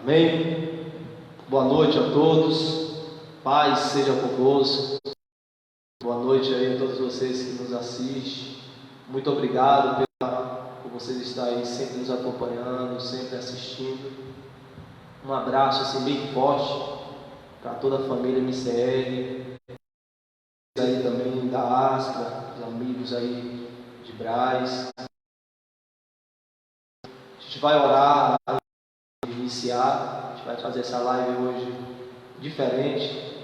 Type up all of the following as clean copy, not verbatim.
Amém? Boa noite a todos, paz seja convosco. Boa noite aí a todos vocês que nos assistem. Muito obrigado por vocês estarem aí sempre nos acompanhando, sempre assistindo. Um abraço assim bem forte para toda a família MCL, aí também da Astra, os amigos aí de Braz. A gente vai orar antes de iniciar. A gente vai fazer essa live hoje diferente,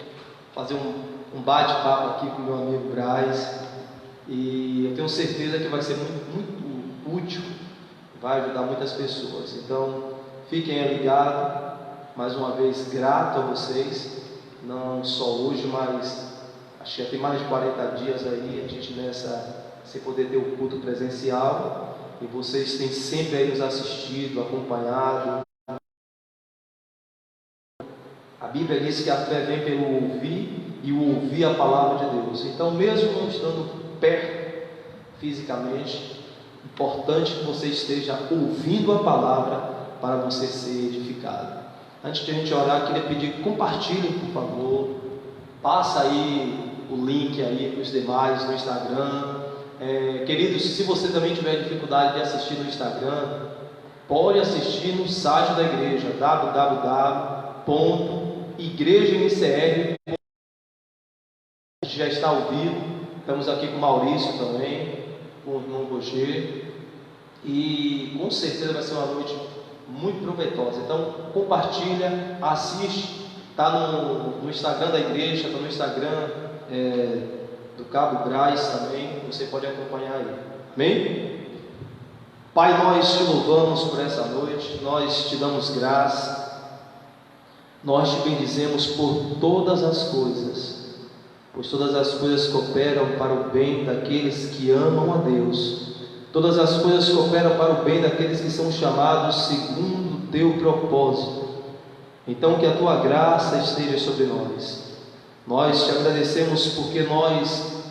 fazer um bate-papo aqui com o meu amigo Braz, e eu tenho certeza que vai ser muito útil, vai ajudar muitas pessoas. Então fiquem ligados. Mais uma vez grato a vocês, não só hoje, mas acho que já tem mais de 40 dias aí a gente sem poder ter o culto presencial, e vocês têm sempre aí nos assistido, acompanhado. A Bíblia diz que a fé vem pelo ouvir, e o ouvir a palavra de Deus. Então, mesmo não estando perto fisicamente, importante que você esteja ouvindo a palavra para você ser edificado. Antes de a gente orar, eu queria pedir que compartilhem, por favor. Passa aí o link aí para os demais no Instagram. Queridos, se você também tiver dificuldade de assistir no Instagram, pode assistir no site da igreja, www.igrejamcr. A gente já está ao vivo. Estamos aqui com o Maurício também, com o irmão Roger, e com certeza vai ser uma noite muito proveitosa. Então compartilha, assiste. Está no Instagram da igreja, está no Instagram do Cabo Braz também, você pode acompanhar aí. Amém? Pai, nós te louvamos por essa noite, nós te damos graça, nós te bendizemos por todas as coisas, pois todas as coisas cooperam para o bem daqueles que amam a Deus. Todas as coisas cooperam para o bem daqueles que são chamados segundo o teu propósito. Então que a tua graça esteja sobre nós. Nós te agradecemos porque nós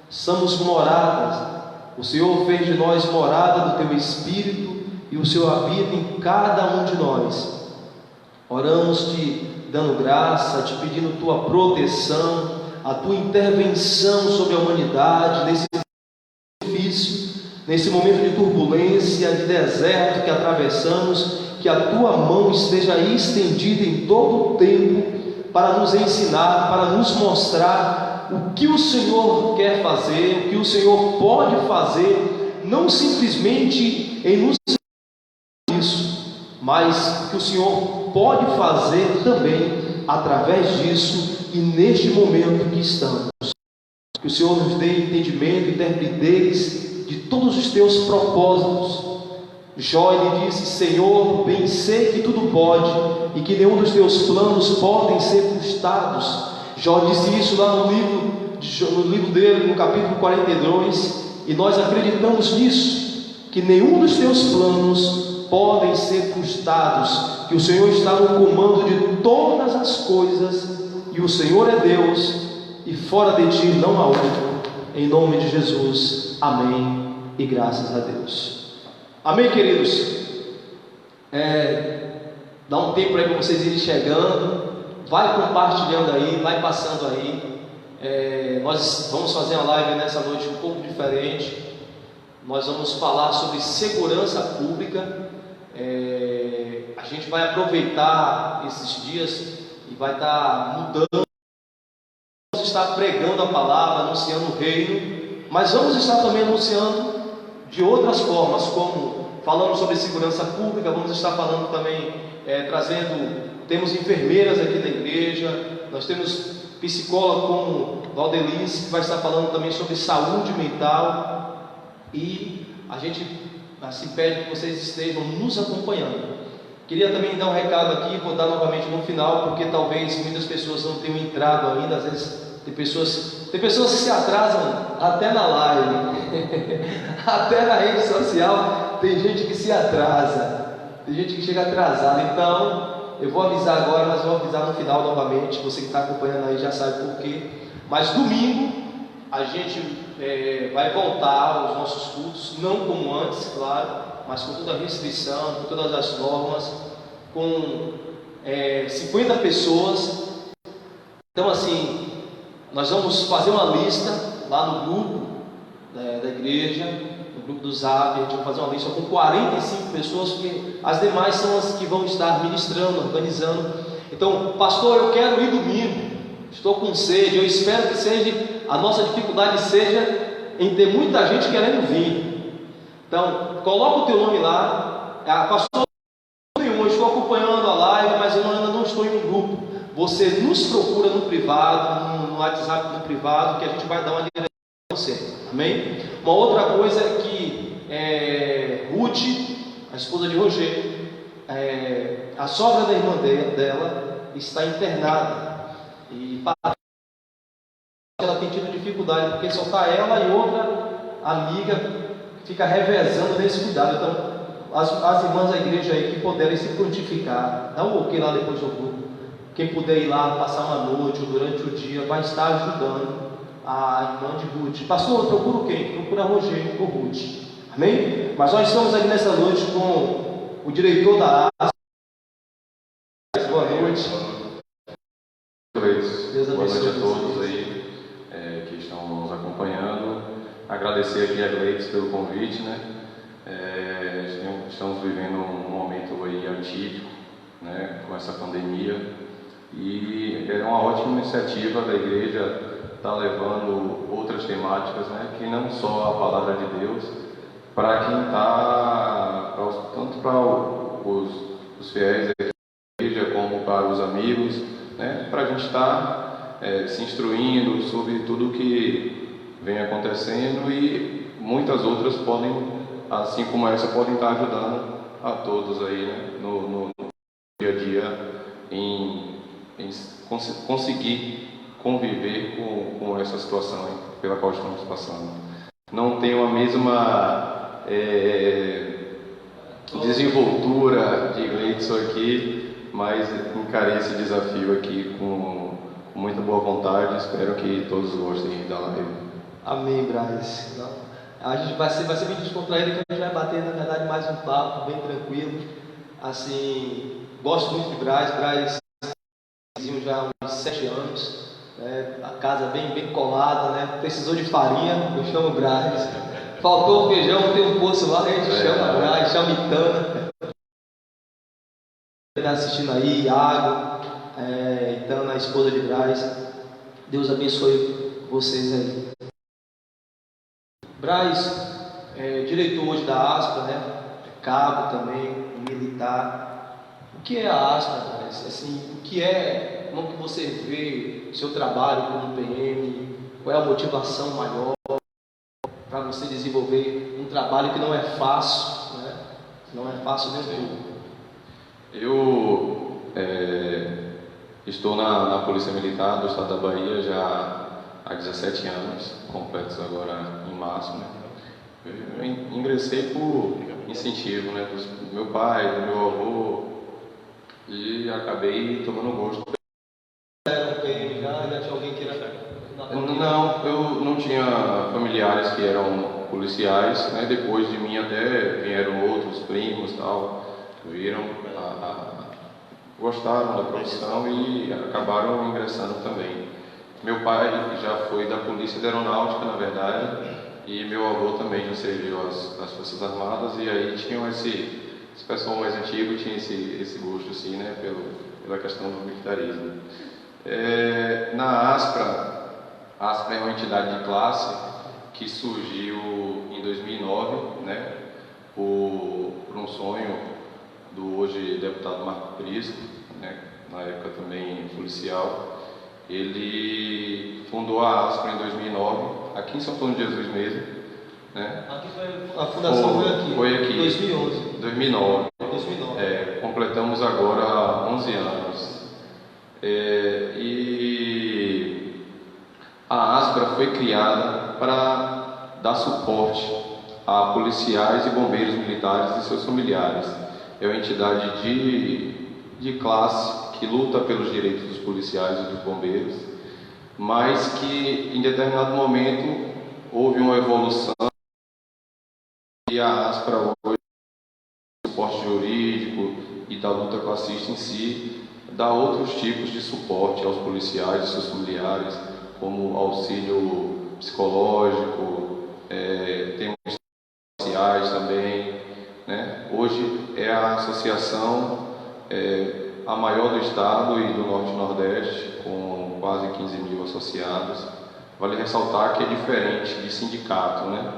somos moradas. O Senhor fez de nós morada do teu Espírito, e o Senhor habita em cada um de nós. Oramos te dando graça, te pedindo tua proteção, a tua intervenção sobre a humanidade nesse difícil, nesse momento de turbulência, de deserto que atravessamos. Que a tua mão esteja estendida em todo o tempo para nos ensinar, para nos mostrar o que o Senhor quer fazer, o que o Senhor pode fazer, não simplesmente em nos isso, mas o que o Senhor pode fazer também através disso e neste momento que estamos. Que o Senhor nos dê entendimento e interpretez de todos os teus propósitos. Jó lhe disse: Senhor, bem sei que tudo pode e que nenhum dos teus planos podem ser frustrados. Jó disse isso lá no livro dele, no capítulo 42, e nós acreditamos nisso, que nenhum dos teus planos podem ser frustrados, que o Senhor está no comando de todas as coisas, e o Senhor é Deus, e fora de ti não há outro. Em nome de Jesus, amém, e graças a Deus. Amém, queridos? Dá um tempo aí para vocês irem chegando, vai compartilhando aí, vai passando aí. Nós vamos fazer uma live nessa noite um pouco diferente. Nós vamos falar sobre segurança pública. A gente vai aproveitar esses dias e vai estar mudando. Vamos estar pregando a palavra, anunciando o reino, mas vamos estar também anunciando de outras formas, como falando sobre segurança pública. Vamos estar falando também, temos enfermeiras aqui na igreja, nós temos psicóloga como Valdelice, que vai estar falando também sobre saúde mental, e a gente assim pede que vocês estejam nos acompanhando. Queria também dar um recado aqui, vou dar novamente no final, porque talvez muitas pessoas não tenham entrado ainda. Às vezes tem pessoas que se atrasam até na live, até na rede social tem gente que se atrasa, tem gente que chega atrasada. Então eu vou avisar agora, mas vou avisar no final novamente. Você que está acompanhando aí já sabe por quê. Mas domingo a gente vai voltar aos nossos cultos, não como antes, claro, mas com toda a restrição, com todas as normas. com 50 pessoas. Então, assim, nós vamos fazer uma lista lá no grupo da igreja, no grupo do Zap. A gente vai fazer uma lista com 45 pessoas, porque as demais são as que vão estar ministrando, organizando. Então, pastor, eu quero ir domingo, estou com sede. Eu espero que seja, a nossa dificuldade seja em ter muita gente querendo vir. Então, coloca o teu nome lá. Pastor, eu estou acompanhando a live, mas eu ainda não estou em um grupo. Você nos procura no privado, no WhatsApp no privado, que a gente vai dar uma direção para você. Amém? Uma outra coisa é que Ruth, a esposa de Roger, a sogra da irmã dela está internada. E ela tem tido dificuldade, porque só está ela e outra amiga fica revezando nesse cuidado. Então, as irmãs da igreja aí que puderem se prontificar, dá um ok lá depois do grupo. Quem puder ir lá passar uma noite ou durante o dia, vai estar ajudando a irmã de Ruth. Pastor, procura quem? Procura Roger ou Ruth. Amém? Mas nós estamos aqui nessa noite com o diretor da ASA. Boa noite. Boa noite a todos aí que estão nos acompanhando. Agradecer aqui a Gleides pelo convite, né? Estamos vivendo um momento aí atípico, né, com essa pandemia, e é uma ótima iniciativa da igreja estar levando outras temáticas, né, que não só a palavra de Deus, para quem está, tanto para os fiéis da igreja como para os amigos, né, para a gente estar se instruindo sobre tudo o que vem acontecendo, e muitas outras podem, assim como essa, podem estar ajudando a todos aí, né, no dia a dia em conseguir conviver com essa situação aí, pela qual estamos passando. Não tenho a mesma desenvoltura de Gleidson aqui, mas encarei esse desafio aqui com muita boa vontade. Espero que todos gostem da live. Amém, Braz. A gente vai ser bem descontraído, que a gente vai bater, na verdade, mais um papo bem tranquilo. Assim, gosto muito de Braz já há uns 7 anos, né? A casa bem colada, né? Precisou de farinha, eu chamo Braz. Faltou feijão, tem um poço lá, a gente chama Braz, chama Itana. Está assistindo aí, Iago, Itana, a esposa de Braz. Deus abençoe vocês aí. Braz, diretor hoje da ASPA, né? Cabo também, militar. O que é a ASPA, Braz? Assim, como que você vê o seu trabalho como PM? Qual é a motivação maior para você desenvolver um trabalho que não é fácil, né? Não é fácil nem um pouco. Eu estou na Polícia Militar do Estado da Bahia já há 17 anos, completos agora em março, né? Eu ingressei por incentivo, né, do meu pai, do meu avô, e acabei tomando gosto. Era um PM já tinha alguém que era... Não, eu não tinha familiares que eram policiais, né? Depois de mim até vieram outros primos, tal, viram, gostaram da profissão e acabaram ingressando também. Meu pai já foi da Polícia Aeronáutica, na verdade, e meu avô também já serviu as Forças Armadas, e aí tinham esse pessoal mais antigo tinha esse gosto assim, né, pela questão do militarismo. Na ASPRA, a ASPRA é uma entidade de classe que surgiu em 2009, né, por um sonho do hoje deputado Marco Cristo, né, na época também policial. Ele fundou a ASPRA em 2009, aqui em São Paulo de Jesus mesmo, né? Aqui a fundação foi aqui. 2011. 2009. Completamos agora 11 anos. E a ASPRA foi criada para dar suporte a policiais e bombeiros militares e seus familiares. É uma entidade de classe que luta pelos direitos dos policiais e dos bombeiros, mas que em determinado momento houve uma evolução e a ASPRA hoje suporte jurídico, e da luta classista em si, dá outros tipos de suporte aos policiais e seus familiares, como auxílio psicológico, tem sociais também, né? Hoje é a associação a maior do estado e do Norte e Nordeste, com quase 15 mil associados. Vale ressaltar que é diferente de sindicato, né?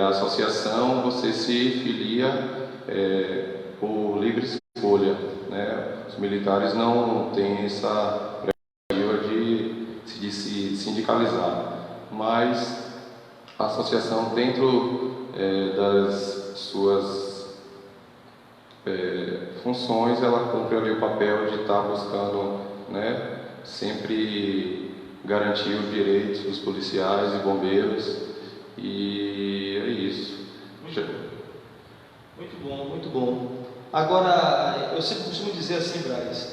A associação você se filia por livre escolha, né? Os militares não têm essa prerrogativa de se sindicalizar, mas a associação, dentro das suas funções, ela cumpre ali o papel de estar buscando, né, sempre garantir os direitos dos policiais e bombeiros, e é isso. Muito bom, muito bom. Agora, eu sempre costumo dizer assim, Braz,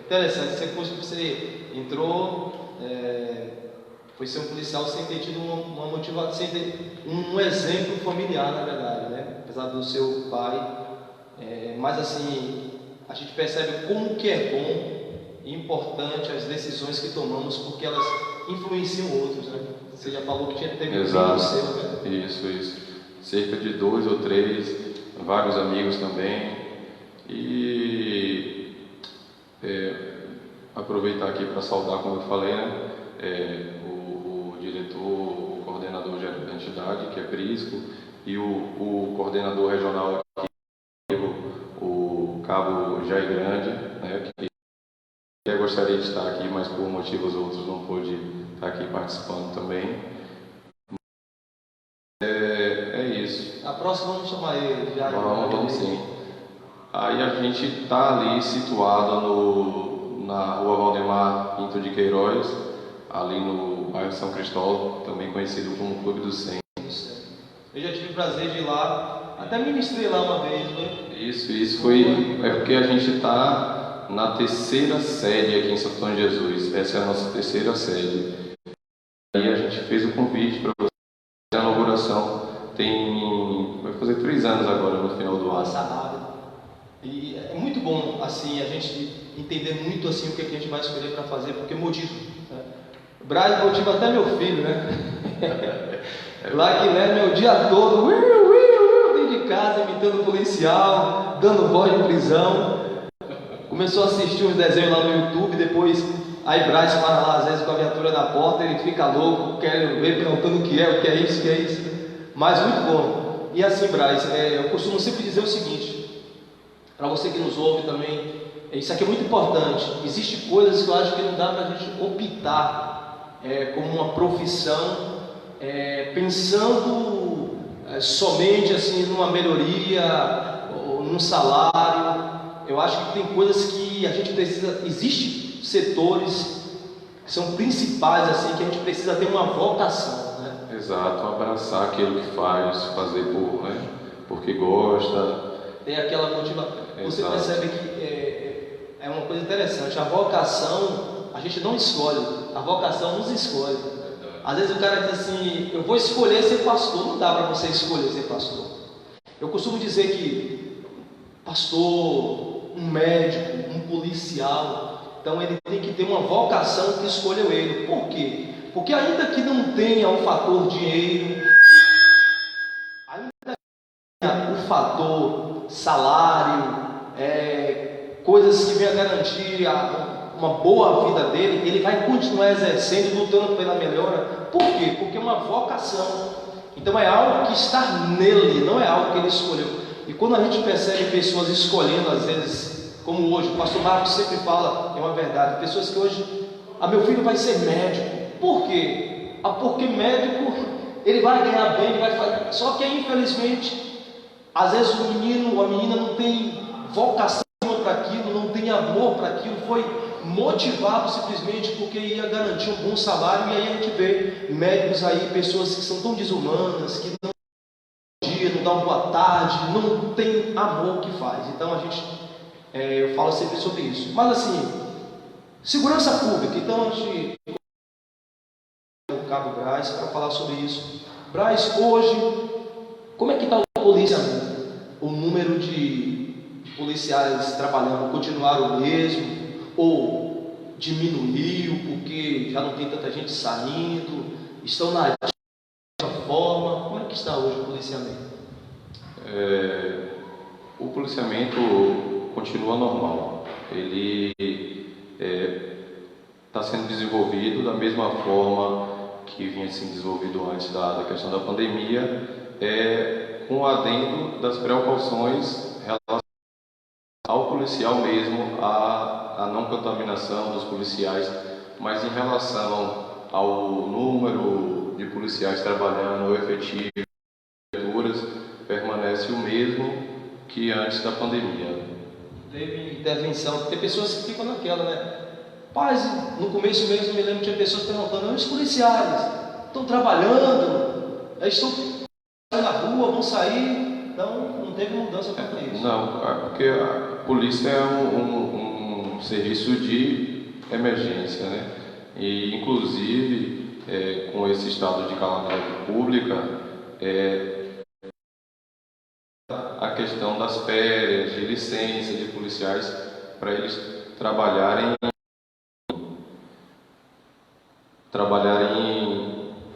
interessante, você entrou, foi ser um policial sem ter tido uma motivação, sem ter um exemplo familiar, na verdade, né? Apesar do seu pai. Mas assim, a gente percebe como que é bom e importante as decisões que tomamos, porque elas influenciam outros, né? Você já falou que teve um filho seu, né? Isso. Cerca de 2 ou 3, vários amigos também. E aproveitar aqui para saudar, como eu falei, né? O diretor, o coordenador geral da entidade, que é Prisco, e o coordenador regional aqui, o Cabo Jair Grande, né, que eu gostaria de estar aqui, mas por motivos outros não pôde estar aqui participando também. É isso. A próxima vamos chamar ele, Jair. Vamos sim. Aí a gente está ali situado na rua Valdemar Pinto de Queiroz, ali no bairro São Cristóvão, também conhecido como Clube do 100. Eu já tive o prazer de ir lá, até ministrei lá uma vez, né? Isso foi, porque a gente está na terceira sede aqui em Santo Antônio de Jesus. Essa é a nossa terceira sede. E a gente fez o convite para você. A inauguração vai fazer 3 anos agora, no final do ano. E é muito bom, assim, a gente entender muito assim o que a gente vai escolher para fazer, porque motiva, né? Braz motiva até meu filho, né? Lá que leva o dia todo, dentro de casa, imitando policial, dando voz de prisão. Começou a assistir uns desenhos lá no YouTube, depois aí Braz para lá, às vezes com a viatura na porta, ele fica louco, querendo ver, perguntando o que é isso. Mas muito bom. E assim, Braz, eu costumo sempre dizer o seguinte, para você que nos ouve também, isso aqui é muito importante. Existem coisas que eu acho que não dá para a gente optar como uma profissão, pensando somente assim numa melhoria ou num salário. Eu acho que tem coisas que a gente precisa. Existem setores que são principais assim que a gente precisa ter uma vocação, né? Exato, abraçar aquilo que faz, fazer porque gosta. Tem aquela motivação. Você percebe que é uma coisa interessante. A vocação a gente não escolhe, a vocação nos escolhe. Às vezes o cara diz assim: eu vou escolher ser pastor. Não dá para você escolher ser pastor. Eu costumo dizer que pastor, um médico, um policial, então ele tem que ter uma vocação que escolheu ele. Por quê? Porque ainda que não tenha o fator dinheiro, ainda que tenha o fator salário, coisas que venham garantir uma boa vida dele, ele vai continuar exercendo, lutando pela melhora. Por quê? Porque é uma vocação. Então é algo que está nele, não é algo que ele escolheu. E quando a gente percebe pessoas escolhendo, às vezes, como hoje, o pastor Marcos sempre fala, é uma verdade, pessoas que hoje, meu filho vai ser médico. Por quê? Porque médico, ele vai ganhar bem, ele vai fazer. Só que infelizmente, às vezes o menino ou a menina não tem vocação para aquilo, não tem amor para aquilo, foi motivado simplesmente porque ia garantir um bom salário. E aí a gente vê médicos aí, pessoas que são tão desumanas, que não dão um dia, não dão boa tarde, não tem amor que faz. Então a gente, eu falo sempre sobre isso. Mas assim, segurança pública, então a gente o Cabo Braz para falar sobre isso. Braz, hoje, como é que está o policiamento? O número de policiais trabalhando continuaram o mesmo, ou diminuiu porque já não tem tanta gente saindo, estão na forma? Como é que está hoje o policiamento? O policiamento continua normal. Ele está sendo desenvolvido da mesma forma que vinha sendo desenvolvido antes da questão da pandemia, com o adendo das precauções relacionadas ao policial mesmo, à não contaminação dos policiais, mas em relação ao número de policiais trabalhando, o efetivo, permanece o mesmo que antes da pandemia. Teve intervenção, tem pessoas que ficam naquela, né? Paz, no começo mesmo eu me lembro que tinha pessoas perguntando: os policiais estão trabalhando, estão na rua, vão sair. Então não teve mudança quanto a isso. Não, porque a polícia é um serviço de emergência, né? E inclusive com esse estado de calamidade pública, a questão das férias, de licença de policiais, para eles trabalharem,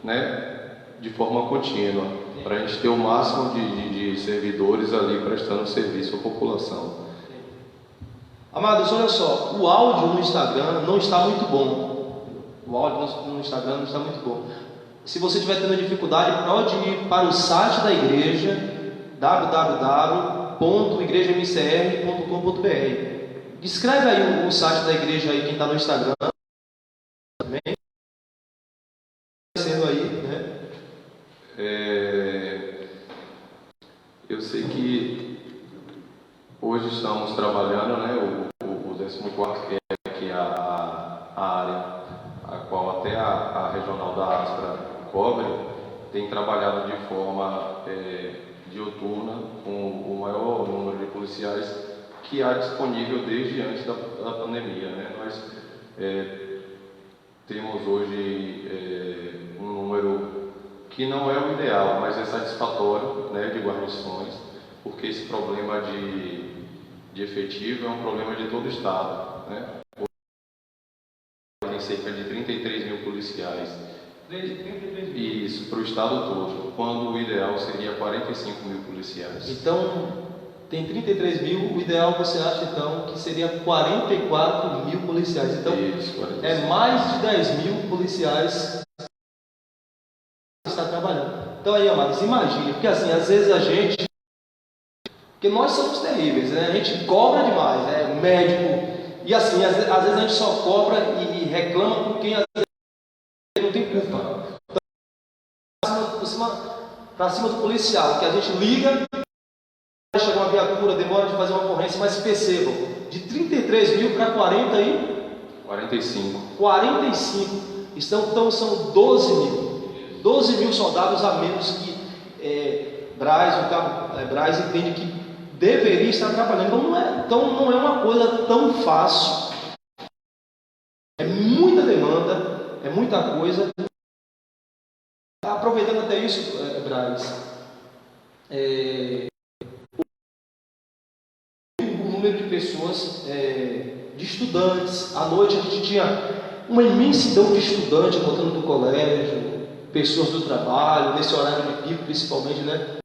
né, de forma contínua, para a gente ter o máximo de servidores ali prestando serviço à população. Amados, olha só, o áudio no Instagram não está muito bom. O áudio no Instagram não está muito bom. Se você estiver tendo dificuldade, pode ir para o site da igreja, www.igrejamcr.com.br. Descreve aí o site da igreja aí, quem está no Instagram. Também. Aí, né? Eu sei que hoje estamos trabalhando, né, o 14º, que é a área a qual até a regional da Aspra cobre, tem trabalhado de forma dioturna com o maior número de policiais que há disponível desde antes da pandemia, né? Nós temos hoje um número que não é o ideal, mas é satisfatório, né, de guarnições, porque esse problema de efetivo é um problema de todo o estado, né? Tem cerca de 33 mil policiais. Isso, para o estado todo, quando o ideal seria 45 mil policiais. Então, tem 33 mil, o ideal você acha então que seria 44 mil policiais. Então, isso, é mais de 10 mil policiais que está trabalhando. Então aí, amados, imagine, porque assim, às vezes a gente, porque nós somos terríveis, né? A gente cobra demais, né? O médico, e assim, às vezes a gente só cobra e reclama com quem às vezes não tem culpa. Então, para cima do policial, que a gente liga, chega uma viatura, demora de fazer uma ocorrência, mas percebam, de 33 mil para 40 aí? 45. Então são 12 mil. 12 mil soldados a menos que Braz entende que deveria estar trabalhando. Então não é uma coisa tão fácil. É muita demanda, é muita coisa. Aproveitando até isso, Braz, o número de pessoas, de estudantes. À noite a gente tinha uma imensidão de estudantes voltando do colégio, pessoas do trabalho, nesse horário de pico principalmente, né?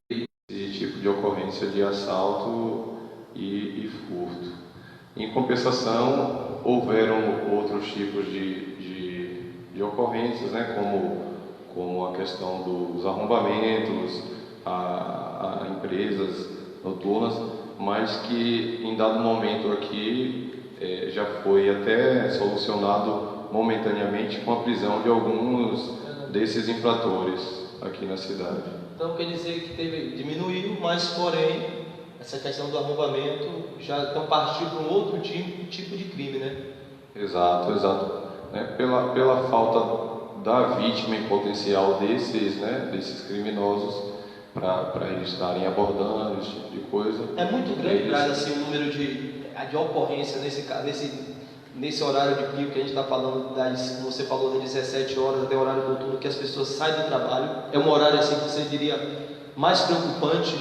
Esse tipo de ocorrência de assalto e furto. Em compensação, houveram outros tipos de ocorrências, né, como a questão dos arrombamentos a empresas noturnas, mas que em dado momento aqui já foi até solucionado momentaneamente com a prisão de alguns desses infratores aqui na cidade. Então quer dizer que diminuiu, mas porém essa questão do arrombamento já estão partindo para um outro tipo de crime, né? Exato. Pela falta da vítima em potencial desses criminosos, para eles estarem abordando esse tipo de coisa. É muito grande, assim, o número de ocorrência nesse horário de pico que a gente está falando, você falou das 17 horas até o horário noturno, que as pessoas saem do trabalho. É um horário assim que você diria mais preocupante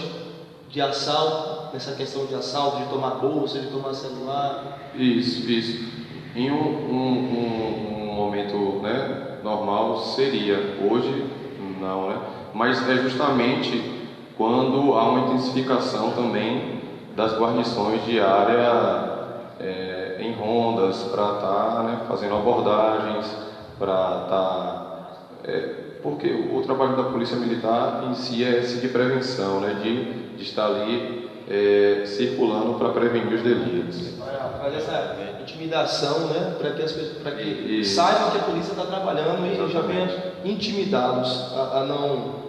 de assalto. nessa questão de assalto, de tomar bolsa, de tomar celular? Isso, isso. Em um momento, né, normal seria, hoje não, né? Mas é justamente quando há uma intensificação também das guarnições de área em rondas para estar, né, fazendo abordagens, para estar... porque o trabalho da Polícia Militar em si é esse de prevenção, né, de estar ali circulando para prevenir os delitos. Fazer essa intimidação, né, para que as pessoas, para que saibam que a polícia está trabalhando e já venham intimidados a não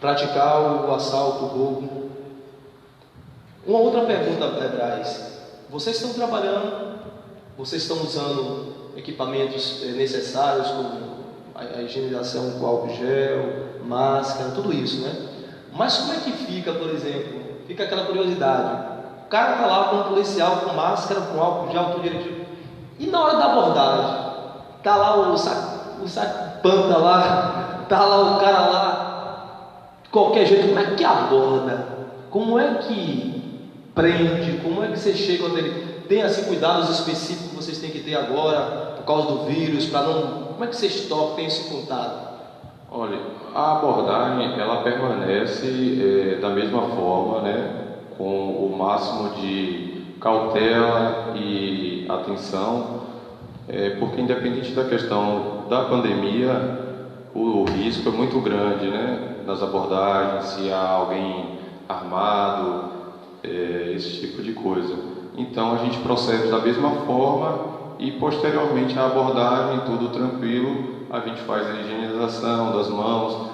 praticar o assalto, o roubo. Uma outra pergunta, Braz. Vocês estão trabalhando, vocês estão usando equipamentos necessários, como a higienização com álcool gel, máscara, tudo isso, né? Mas como é que fica, por exemplo, fica aquela curiosidade, o cara está lá com um policial com máscara, com álcool gel, tudo direitinho, e na hora da abordagem, está lá o saco panta lá, está lá o cara lá, de qualquer jeito, como é que aborda? Como é que prende? Como é que você chega onde ele tem assim cuidados específicos que vocês têm que ter agora por causa do vírus, para não... Como é que vocês tocam, tem esse contato? Olha, a abordagem ela permanece da mesma forma, né, com o máximo de cautela e atenção, porque independente da questão da pandemia, o risco é muito grande, né, nas abordagens, se há alguém armado, esse tipo de coisa. Então a gente procede da mesma forma e posteriormente à abordagem, tudo tranquilo, a gente faz a higienização das mãos,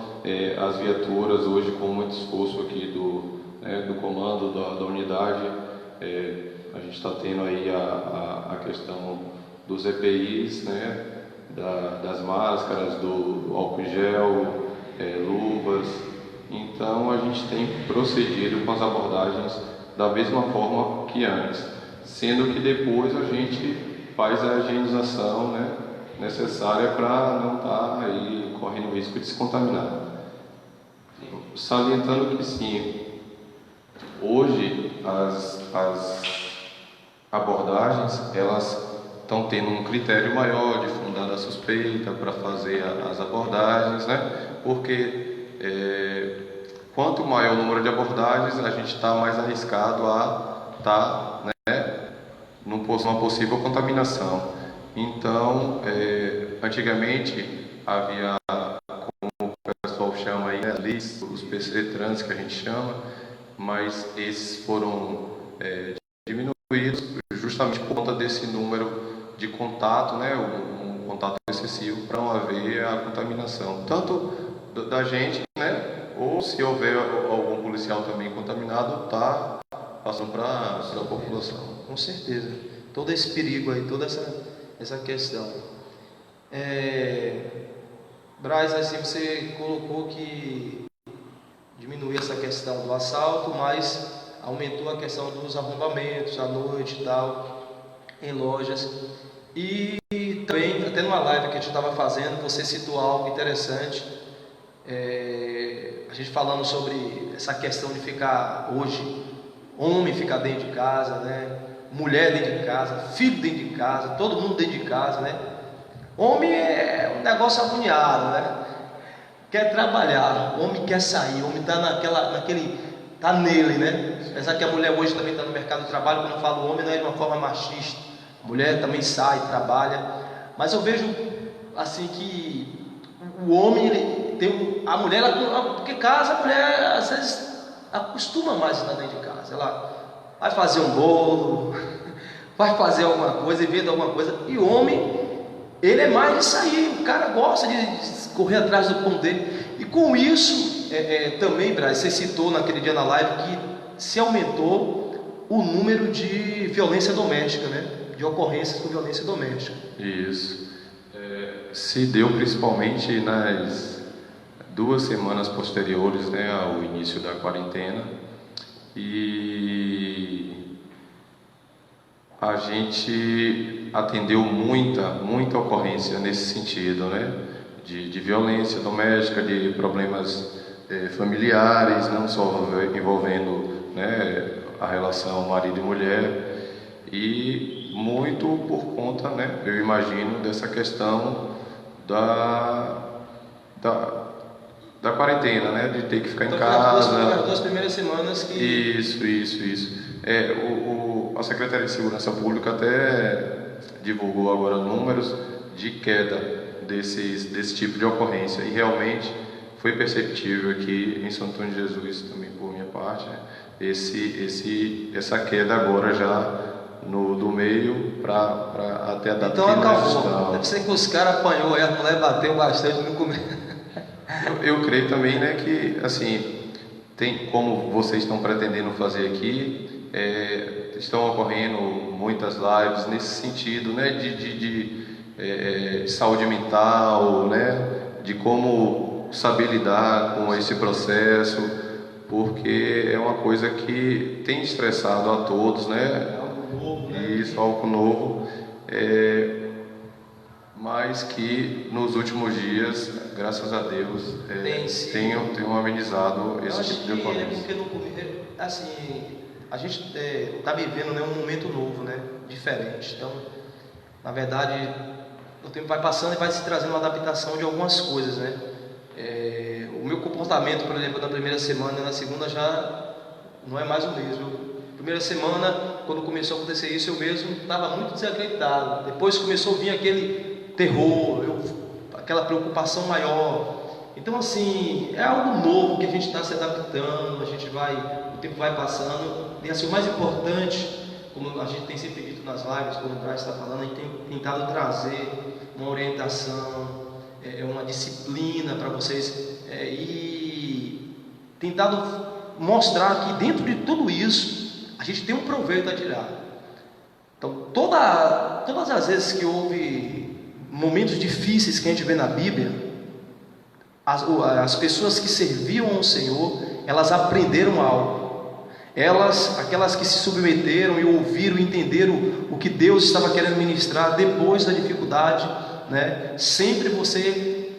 as viaturas hoje com muito esforço aqui do comando da unidade, a gente está tendo aí a questão dos EPIs, né, das máscaras, do álcool gel, luvas. Então a gente tem procedido com as abordagens da mesma forma que antes, sendo que depois a gente faz a higienização, né, necessária para não estar aí correndo o risco de se contaminar. Salientando que sim, hoje as abordagens elas estão tendo um critério maior de fundada suspeita para fazer as abordagens, né? Porque quanto maior o número de abordagens, a gente está mais arriscado a estar, né, numa possível contaminação. Então, antigamente havia, como o pessoal chama aí, né, os PC trans que a gente chama, mas esses foram diminuídos justamente por conta desse número de contato, né, um contato excessivo para não haver a contaminação, tanto da gente, né, ou se houver algum policial também contaminado, tá passando para a população. Com certeza. Todo esse perigo aí, toda essa questão. Braz, assim, você colocou que diminuiu essa questão do assalto, mas aumentou a questão dos arrombamentos à noite e tal, em lojas. E também, até numa live que a gente estava fazendo, você citou algo interessante, a gente falando sobre essa questão de ficar hoje, homem ficar dentro de casa, né? Mulher dentro de casa, filho dentro de casa, todo mundo dentro de casa, né? Homem é um negócio agoniado, né? Quer trabalhar, homem quer sair, homem está tá nele, né? Apesar que a mulher hoje também está no mercado de trabalho, quando eu falo homem não é de uma forma machista, a mulher também sai, trabalha, mas eu vejo assim que o homem, ele tem a mulher, porque casa, a mulher às vezes acostuma mais a estar dentro de casa, ela vai fazer um bolo, vai fazer alguma coisa, inventa alguma coisa, e o homem, ele é mais de sair, o cara gosta de correr atrás do pão dele, e com isso, também, Braz, você citou naquele dia na live que se aumentou o número de violência doméstica, né? De ocorrências com violência doméstica. Isso. Se deu principalmente nas 2 semanas posteriores, né, ao início da quarentena, e a gente atendeu muita ocorrência nesse sentido, né, de violência doméstica, de problemas familiares, não só envolvendo né, a relação marido e mulher, e muito por conta, né, eu imagino, dessa questão da quarentena, né, de ter que ficar em casa. As 2 primeiras semanas que... Isso. A Secretaria de Segurança Pública até divulgou agora números de queda desse tipo de ocorrência, e realmente foi perceptível aqui em São Antônio de Jesus, também por minha parte, né, essa queda agora já do meio para até a data então final. Acabou. Deve ser que os caras apanhou, a mulher bateu bastante no começo. Eu creio também, né, que assim, tem, como vocês estão pretendendo fazer aqui, estão ocorrendo muitas lives nesse sentido, né, de saúde mental, né, de como saber lidar com esse processo, porque é uma coisa que tem estressado a todos, né? Isso, algo novo, mas que nos últimos dias, graças a Deus, tenham amenizado esse tipo de ocorrência. Porque assim, a gente está vivendo, né, um momento novo, né, diferente. Então, na verdade, o tempo vai passando e vai se trazendo uma adaptação de algumas coisas, né? O meu comportamento, por exemplo, na primeira semana e na segunda já não é mais o mesmo. Primeira semana, quando começou a acontecer isso, eu mesmo estava muito desacreditado. Depois começou a vir aquele terror, aquela preocupação maior. Então, assim, é algo novo que a gente está se adaptando, o tempo vai passando. E assim, o mais importante, como a gente tem sempre dito nas lives, como o Braz está falando, a gente tem tentado trazer uma orientação, uma disciplina para vocês, e tentado mostrar que dentro de tudo isso a gente tem um proveito a tirar. Então, todas as vezes que houve momentos difíceis que a gente vê na Bíblia, as pessoas que serviam ao Senhor, elas aprenderam algo. Aquelas que se submeteram e ouviram e entenderam o que Deus estava querendo ministrar depois da dificuldade, né? Sempre você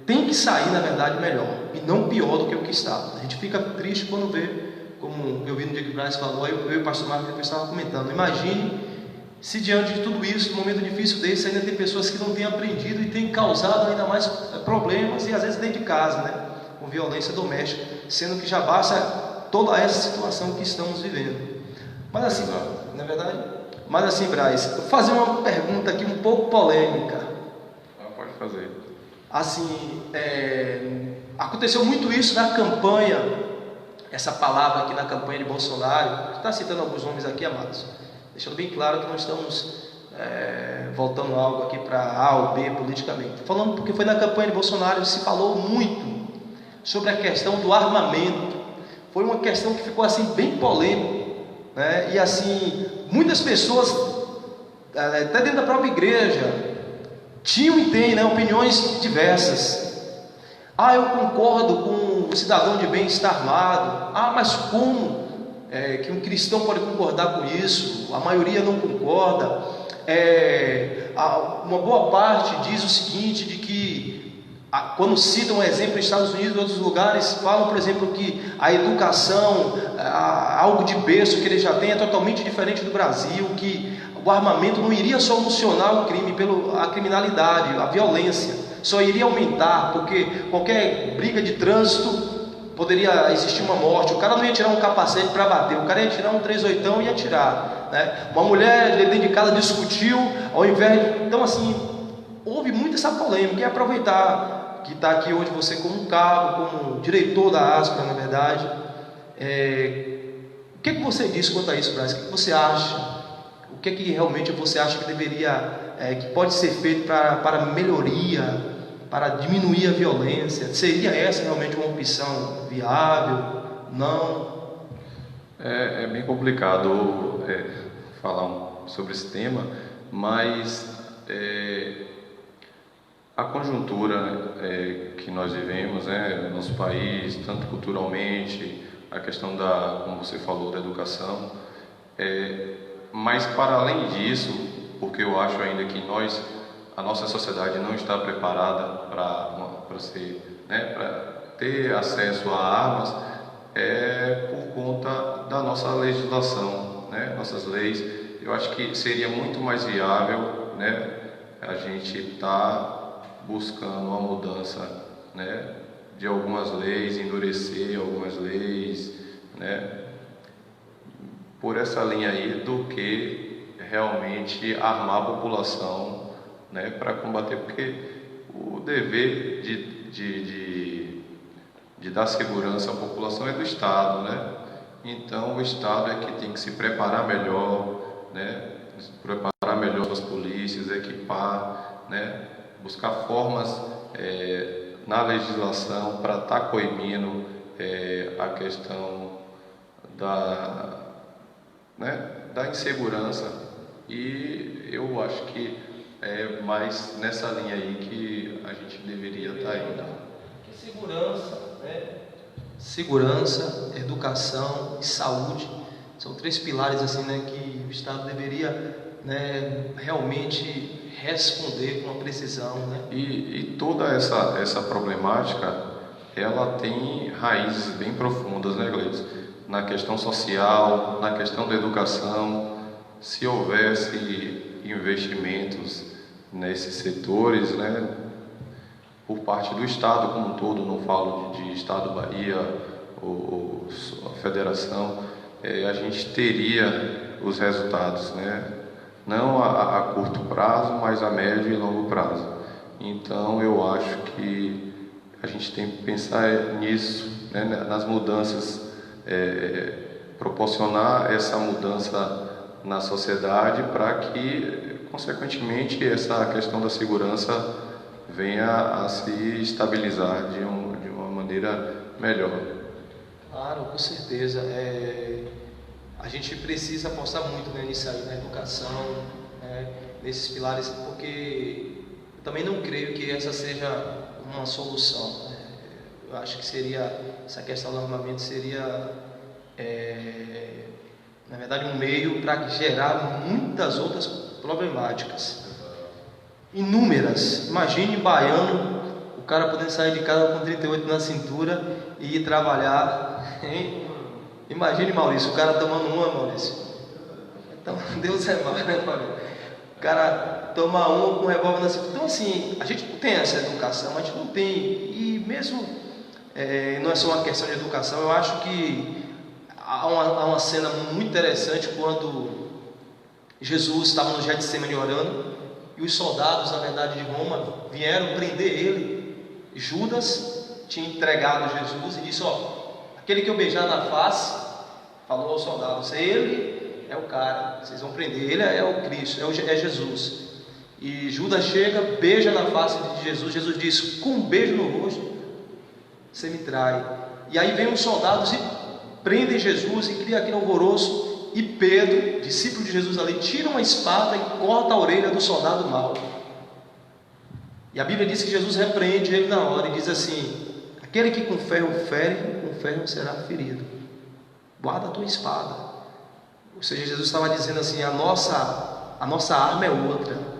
tem que sair, na verdade, melhor e não pior do que o que estava. A gente fica triste quando vê, como eu vi no dia que o Braz falou, eu e o pastor Marcos depois estava comentando. Imagine se diante de tudo isso, num momento difícil desse, ainda tem pessoas que não têm aprendido e têm causado ainda mais problemas, e às vezes dentro de casa, né? Com violência doméstica, sendo que já basta toda essa situação que estamos vivendo. Mas assim, na verdade, Braz, vou fazer uma pergunta aqui um pouco polêmica. Pode fazer. Assim, aconteceu muito isso na campanha, essa palavra aqui na campanha de Bolsonaro. Está citando alguns nomes aqui, amados, deixando bem claro que não estamos voltando algo aqui para A ou B politicamente. Falando porque foi na campanha de Bolsonaro, se falou muito sobre a questão do armamento. Foi uma questão que ficou assim bem polêmica, né? E assim, muitas pessoas, até dentro da própria igreja, tinham e têm, né, opiniões diversas. Eu concordo com o cidadão de bem estar armado. Mas como que um cristão pode concordar com isso? A maioria não concorda. Uma boa parte diz o seguinte, de que quando citam um exemplo nos Estados Unidos e outros lugares, falam, por exemplo, que a educação, algo de berço que ele já tem, é totalmente diferente do Brasil, que o armamento não iria solucionar o crime, a criminalidade, a violência, só iria aumentar, porque qualquer briga de trânsito poderia existir uma morte. O cara não ia tirar um capacete para bater, o cara ia tirar um 38 e ia atirar, né? Uma mulher dentro de casa discutiu, ao invés de... Então assim, houve muito essa polêmica. E aproveitar que está aqui hoje você como cabo, como diretor da ASPRA, na verdade, o que você diz quanto a isso, Braz? O que você acha? O que realmente você acha que deveria, que pode ser feito para melhoria, para diminuir a violência? Seria essa realmente uma opção viável? Não? É bem complicado falar sobre esse tema, mas a conjuntura que nós vivemos, né, no nosso país, tanto culturalmente, a questão como você falou, da educação, mas para além disso, porque eu acho ainda que a nossa sociedade não está preparada para ter acesso a armas, por conta da nossa legislação, né? Nossas leis. Eu acho que seria muito mais viável, né, a gente buscando uma mudança, né, de algumas leis, endurecer algumas leis, né, por essa linha aí, do que realmente armar a população, né, para combater, porque o dever de dar segurança à população é do Estado, né? Então o Estado é que tem que se preparar melhor, né? Se preparar melhor as polícias, equipar, né? Buscar formas na legislação para estar coibindo a questão da insegurança. E eu acho que é mais nessa linha aí que a gente deveria estar indo. Segurança, né? Segurança, educação e saúde são 3 pilares assim, né, que o Estado deveria, né, realmente responder com uma precisão, né? E toda essa problemática, ela tem raízes bem profundas, né, Gleice? Na questão social, na questão da educação. Se houvesse investimentos nesses setores, né, por parte do Estado como um todo, não falo de Estado, Bahia ou a Federação, a gente teria os resultados, né? Não a curto prazo, mas a médio e longo prazo. Então eu acho que a gente tem que pensar nisso, né? Nas mudanças, proporcionar essa mudança na sociedade para que, consequentemente, essa questão da segurança venha a se estabilizar de uma maneira melhor. Claro, com certeza. A gente precisa apostar muito, né, nisso aí, na educação, né, nesses pilares, porque eu também não creio que essa seja uma solução, né? Eu acho que essa questão do armamento seria, na verdade, um meio para gerar muitas outras problemáticas. Inúmeras. Imagine baiano, o cara podendo sair de casa com 38 na cintura e ir trabalhar, hein? Imagine, Maurício, o cara tomando uma, Maurício. Então, Deus é mal, né, Maurício? O cara toma uma com um revólver na cintura. Então, assim, a gente não tem essa educação, a gente não tem. E mesmo, não é só uma questão de educação, eu acho que há uma cena muito interessante quando Jesus estava no Getsemane orando, e os soldados, na verdade, de Roma vieram prender ele. Judas tinha entregado Jesus e disse: aquele que eu beijar na face, falou aos soldados, ele é o cara, vocês vão prender, ele é o Cristo, é Jesus. E Judas chega, beija na face de Jesus. Jesus diz: com um beijo no rosto você me trai. E aí vem os soldados e prendem Jesus e cria aquele alvoroço. E Pedro, discípulo de Jesus ali, tira uma espada e corta a orelha do soldado mau. E a Bíblia diz que Jesus repreende ele na hora e diz assim: aquele que com ferro fere, com ferro será ferido. Guarda a tua espada. Ou seja, Jesus estava dizendo assim: a nossa arma é outra.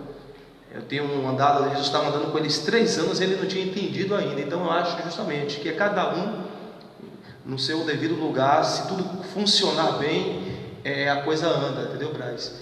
Eu tenho andado, Jesus estava andando com eles 3 anos e ele não tinha entendido ainda. Então eu acho justamente que cada um no seu devido lugar, se tudo funcionar bem, a coisa anda, entendeu, Braz?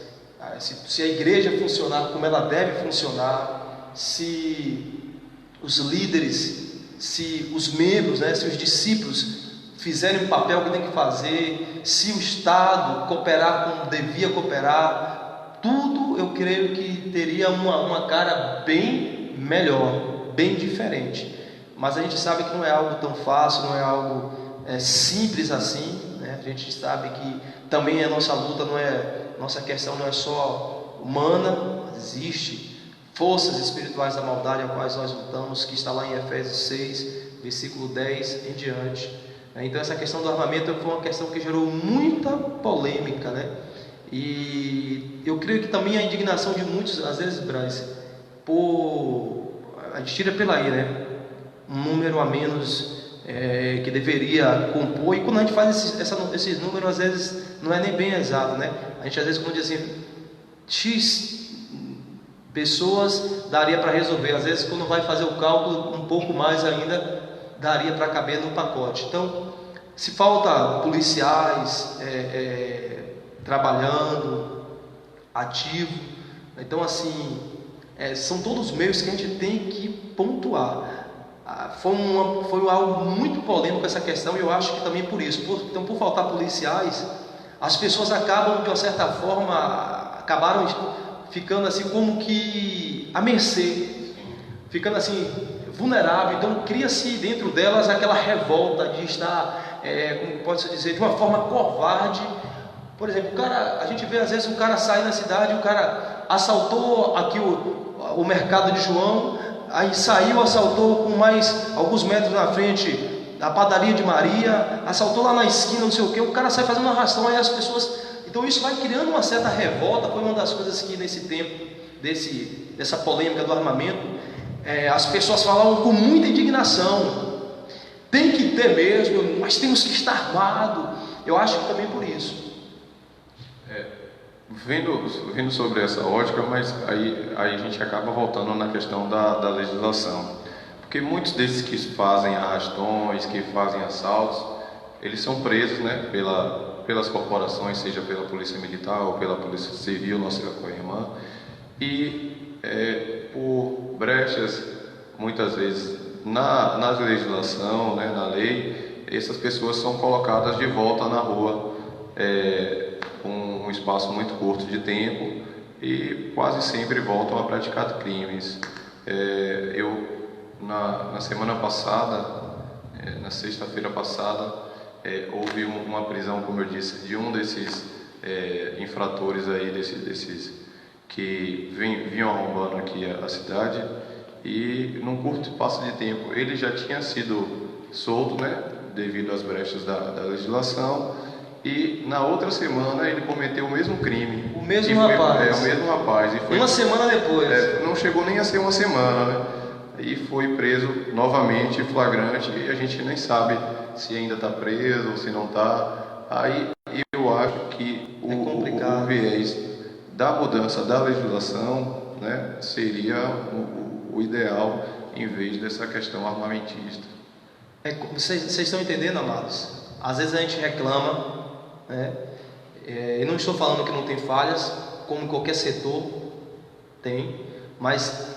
Se a igreja funcionar como ela deve funcionar, se os líderes, se os membros, né, se os discípulos fizerem o papel que tem que fazer, se o Estado cooperar como devia cooperar, tudo eu creio que teria uma cara bem melhor, bem diferente. Mas a gente sabe que não é algo tão fácil, não é algo simples assim, né? A gente sabe que também a nossa luta nossa questão não é só humana, mas existe forças espirituais da maldade a quais nós lutamos, que está lá em Efésios 6, versículo 10 em diante. Então essa questão do armamento foi uma questão que gerou muita polêmica, né? E eu creio que também a indignação de muitos, às vezes, Braz, a gente tira pela aí, né? Um número a menos que deveria compor, e quando a gente faz esses números, às vezes não é nem bem exato, né? A gente às vezes, quando diz assim, X pessoas daria para resolver, às vezes quando vai fazer o cálculo um pouco mais ainda daria para caber no pacote. Então Se falta policiais trabalhando, ativo, então assim, são todos meios que a gente tem que pontuar. Foi algo muito polêmico essa questão, e eu acho que também por isso. Então, por faltar policiais, as pessoas acabam, de uma certa forma, acabaram ficando assim como que à mercê, ficando assim vulnerável. Então cria-se dentro delas aquela revolta de estar, como pode-se dizer, de uma forma covarde. Por exemplo, a gente vê às vezes um cara sai na cidade, o cara assaltou aqui o mercado de João, aí saiu, assaltou com mais alguns metros na frente a padaria de Maria, assaltou lá na esquina, não sei o que, o cara sai fazendo uma arrastão, aí as pessoas... Então isso vai criando uma certa revolta. Foi uma das coisas que nesse tempo, dessa polêmica do armamento, as pessoas falavam com muita indignação. Tem que ter mesmo, mas temos que estar armado. Eu acho que também por isso. Vendo sobre essa ótica, mas aí a gente acaba voltando na questão da legislação. Porque muitos desses que fazem arrastões, que fazem assaltos, eles são presos, né, pelas corporações, seja pela Polícia Militar ou pela Polícia Civil, nossa co-irmã, e por brechas, muitas vezes, na legislação, né, na lei, essas pessoas são colocadas de volta na rua, com um espaço muito curto de tempo, e quase sempre voltam a praticar crimes. Na semana passada, na sexta-feira passada, houve uma prisão, como eu disse, de um desses infratores aí, desses que vinham arrombando aqui a cidade, e num curto espaço de tempo ele já tinha sido solto, né, devido às brechas da legislação, e na outra semana ele cometeu o mesmo crime. O mesmo rapaz. O mesmo rapaz. E foi, uma semana depois. Não chegou nem a ser uma semana, né? E foi preso novamente, flagrante, e a gente nem sabe se ainda está preso ou se não está. Aí eu acho que o viés da mudança da legislação, né, seria o ideal, em vez dessa questão armamentista. Vocês estão entendendo, amados? Às vezes a gente reclama, né? Eu não estou falando que não tem falhas, como em qualquer setor tem, mas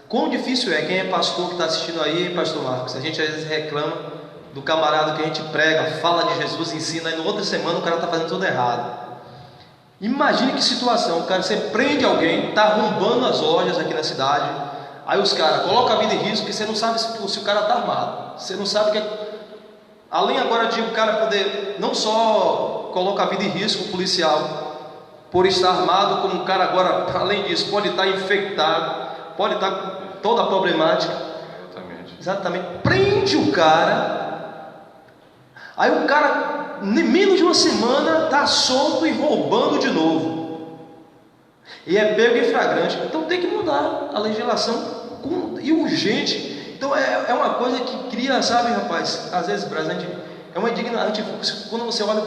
quão difícil quem é pastor que está assistindo aí, pastor Marcos, a gente às vezes reclama do camarada que a gente prega, fala de Jesus, ensina, e na outra semana o cara está fazendo tudo errado. Imagine que situação, o cara, você prende alguém, está arrombando as lojas aqui na cidade, aí os caras colocam a vida em risco, porque você não sabe se o cara está armado, você não sabe que além agora de o cara poder, não só coloca a vida em risco, o policial, por estar armado, como o cara agora, além disso, pode estar infectado, pode estar com toda a problemática. Exatamente. Prende o cara, aí o cara, em menos de uma semana, está solto e roubando de novo, e é pego em flagrante. Então tem que mudar a legislação e urgente. Então é uma coisa que cria, sabe, rapaz, às vezes, é uma indignação. Quando você olha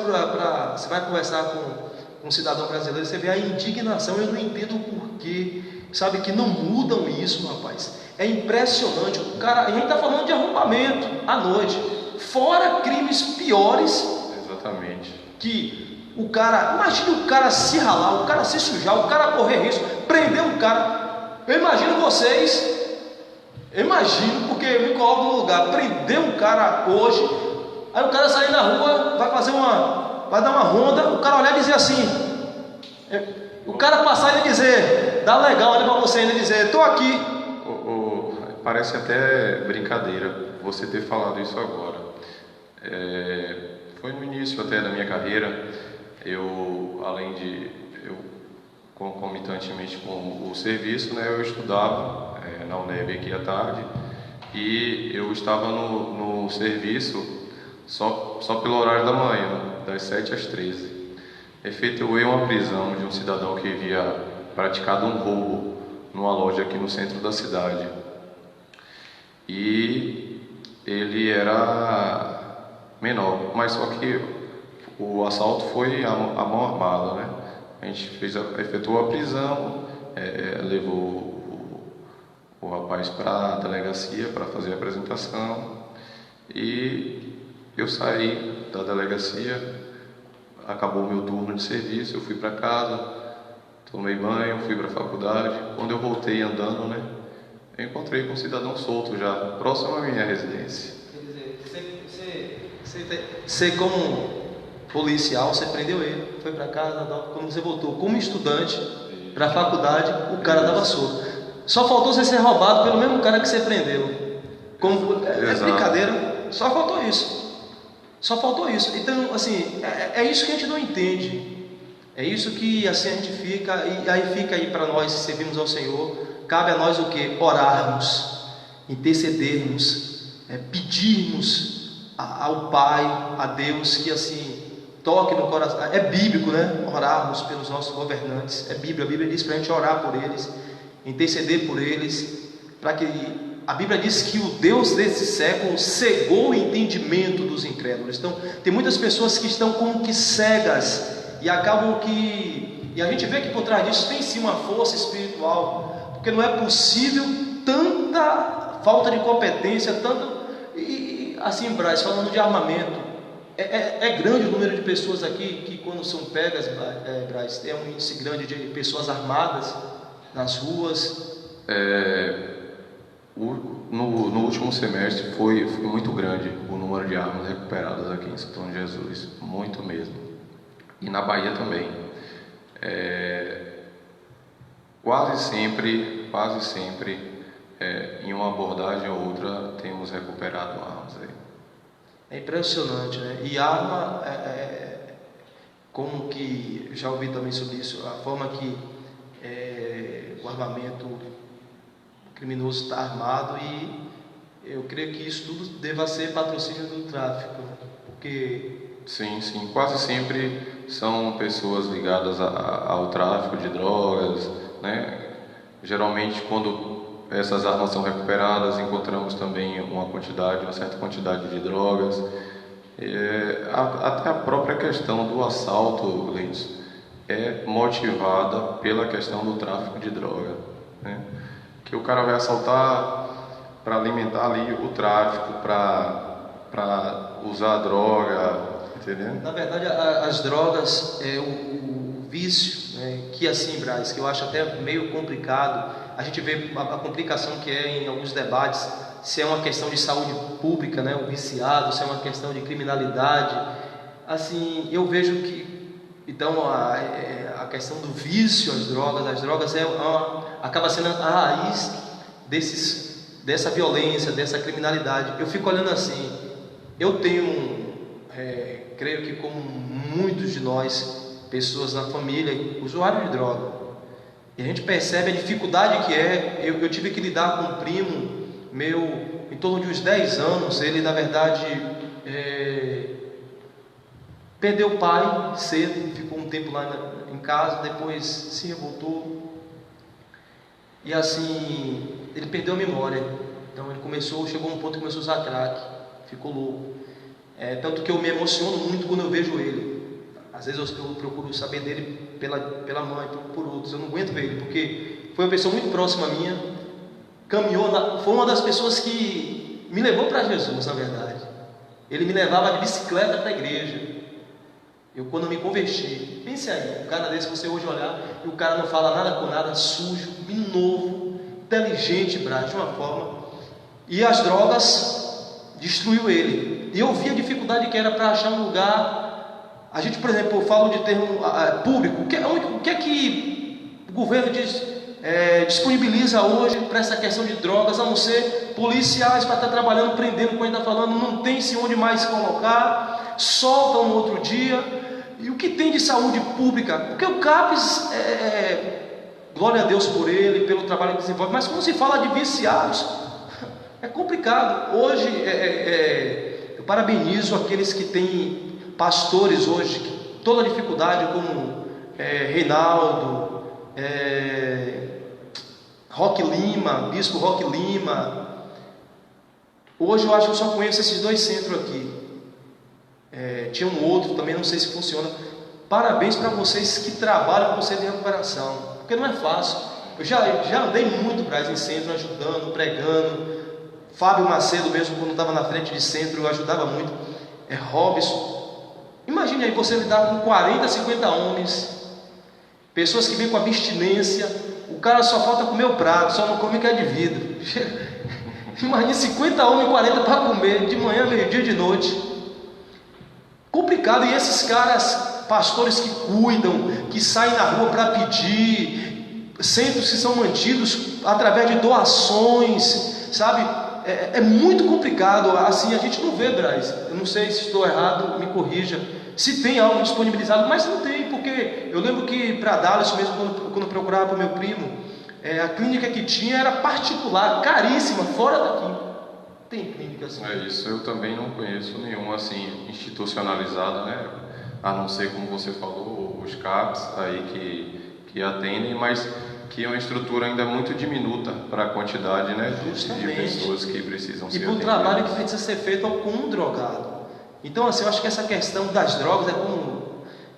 você vai conversar com um cidadão brasileiro, você vê a indignação. Eu não entendo o porquê, sabe, que não mudam isso, rapaz. É impressionante. O cara, a gente está falando de arrombamento à noite, fora crimes piores. Exatamente. Que o cara, imagine o cara se ralar, o cara se sujar, o cara correr risco, prender um cara. Eu imagino vocês. Porque eu me coloco no lugar, prender um cara hoje, aí o cara sair na rua, vai dar uma ronda, o cara olhar e dizer assim, o cara passar e dizer, dá legal, olha para você e dizer, estou aqui. Parece até brincadeira você ter falado isso agora. Foi no início até da minha carreira, concomitantemente com o serviço, né, eu estudava na UNEB aqui à tarde, e eu estava no serviço só pelo horário da manhã, das 7 às 13. Efetuei uma prisão de um cidadão que havia praticado um roubo numa loja aqui no centro da cidade, e ele era menor, mas só que o assalto foi à mão armada, né? A gente efetuou a prisão, levou o rapaz para a delegacia para fazer a apresentação, e eu saí da delegacia, acabou o meu turno de serviço, eu fui para casa, tomei banho, fui para a faculdade. Quando eu voltei andando, né, eu encontrei com um cidadão solto já, próximo à minha residência. Quer dizer, você como policial, você prendeu ele, foi para casa, quando você voltou como estudante para a faculdade, o cara estava solto. Só faltou você ser roubado pelo mesmo cara que você prendeu. É brincadeira, só faltou isso. Só faltou isso. Então, assim, é isso que a gente não entende. É isso que assim a gente fica, e aí fica aí para nós servirmos ao Senhor. Cabe a nós o que? Orarmos, intercedermos, pedirmos ao Pai, a Deus, que assim toque no coração. É bíblico, né? Orarmos pelos nossos governantes. É Bíblia. A Bíblia diz para a gente orar por eles, interceder por eles, para que a Bíblia diz que o Deus desse século cegou o entendimento dos incrédulos. Então, tem muitas pessoas que estão como que cegas e acabam que... E a gente vê que por trás disso tem sim uma força espiritual, porque não é possível tanta falta de competência, tanto... E assim, Braz, falando de armamento, é grande o número de pessoas aqui que quando são pegas, Braz, tem um índice grande de pessoas armadas nas ruas. No último semestre foi muito grande o número de armas recuperadas aqui em São João de Jesus, muito mesmo. E na Bahia também. Quase sempre, em uma abordagem ou outra, temos recuperado armas aí. É impressionante, né? E arma, como que, já ouvi também sobre isso, a forma que o armamento criminoso está armado, e eu creio que isso tudo deva ser patrocínio do tráfico, né? Porque... Sim, quase sempre são pessoas ligadas ao tráfico de drogas, né? Geralmente, quando essas armas são recuperadas, encontramos também uma certa quantidade de drogas. Até a própria questão do assalto, Gleice, é motivada pela questão do tráfico de droga, né? Que o cara vai assaltar para alimentar ali o tráfico, para usar a droga, entendeu? Na verdade, as drogas, o vício, né, que assim, Braz, que eu acho até meio complicado. A gente vê a complicação que é em alguns debates, se é uma questão de saúde pública, né, o viciado, se é uma questão de criminalidade. Assim, eu vejo que, então, a questão do vício, as drogas acaba sendo a raiz dessa violência, dessa criminalidade. Eu fico olhando assim, eu tenho, creio que como muitos de nós, pessoas na família, usuários de droga, e a gente percebe a dificuldade que eu tive que lidar com um primo meu, em torno de uns 10 anos, ele na verdade perdeu o pai cedo, ficou um tempo lá em casa, depois se revoltou, e assim, ele perdeu a memória. Então ele chegou a um ponto que começou a usar crack, ficou louco. Tanto que eu me emociono muito quando eu vejo ele. Às vezes eu procuro saber dele pela mãe, por outros. Eu não aguento ver ele, porque foi uma pessoa muito próxima a minha, foi uma das pessoas que me levou para Jesus, na verdade. Ele me levava de bicicleta para a igreja. Quando me converti, pense aí, um cara desse, você hoje olhar, e o cara não fala nada com nada, sujo, novo, inteligente, Braz, de uma forma. E as drogas destruiu ele. E eu vi a dificuldade que era para achar um lugar. A gente, por exemplo, eu falo de termo público. O que é que o governo disponibiliza hoje para essa questão de drogas, a não ser policiais para estar trabalhando, prendendo, como a gente está falando, não tem-se onde mais colocar, soltam no outro dia. E o que tem de saúde pública? Porque o CAPES, glória a Deus por ele, pelo trabalho que desenvolve, mas quando se fala de viciados, é complicado. Hoje, eu parabenizo aqueles que têm pastores hoje, toda a dificuldade, como Reinaldo, Roque Lima, Bispo Roque Lima. Hoje eu acho que eu só conheço esses 2 centros aqui. Tinha um outro, também não sei se funciona. Parabéns para vocês que trabalham com o centro de recuperação, porque não é fácil. Eu já andei muito, Braz, em centro, ajudando, pregando. Fábio Macedo mesmo, quando estava na frente de centro, eu ajudava muito. Robson, Imagine aí você lidar com 40, 50 homens, pessoas que vêm com abstinência, o cara só falta comer o prato, só não come que é de vidro. Imagine 50 homens e 40 para comer, de manhã, meio-dia, de noite. Complicado. E esses caras, pastores que cuidam, que saem na rua para pedir, centros que são mantidos através de doações, sabe? É muito complicado. Assim, a gente não vê, Braz. Eu não sei se estou errado, me corrija. Se tem algo disponibilizado, mas não tem, porque eu lembro que para Dallas mesmo, quando eu procurava para o meu primo, a clínica que tinha era particular, caríssima, fora daqui. Tem clínica assim. É isso, eu também não conheço nenhuma assim institucionalizada, né? A não ser, como você falou, os CAPs aí que atendem, mas que é uma estrutura ainda muito diminuta para a quantidade, né, de pessoas que precisam ser atendidas. E para o trabalho que precisa ser feito com um drogado. Então, assim, eu acho que essa questão das drogas, como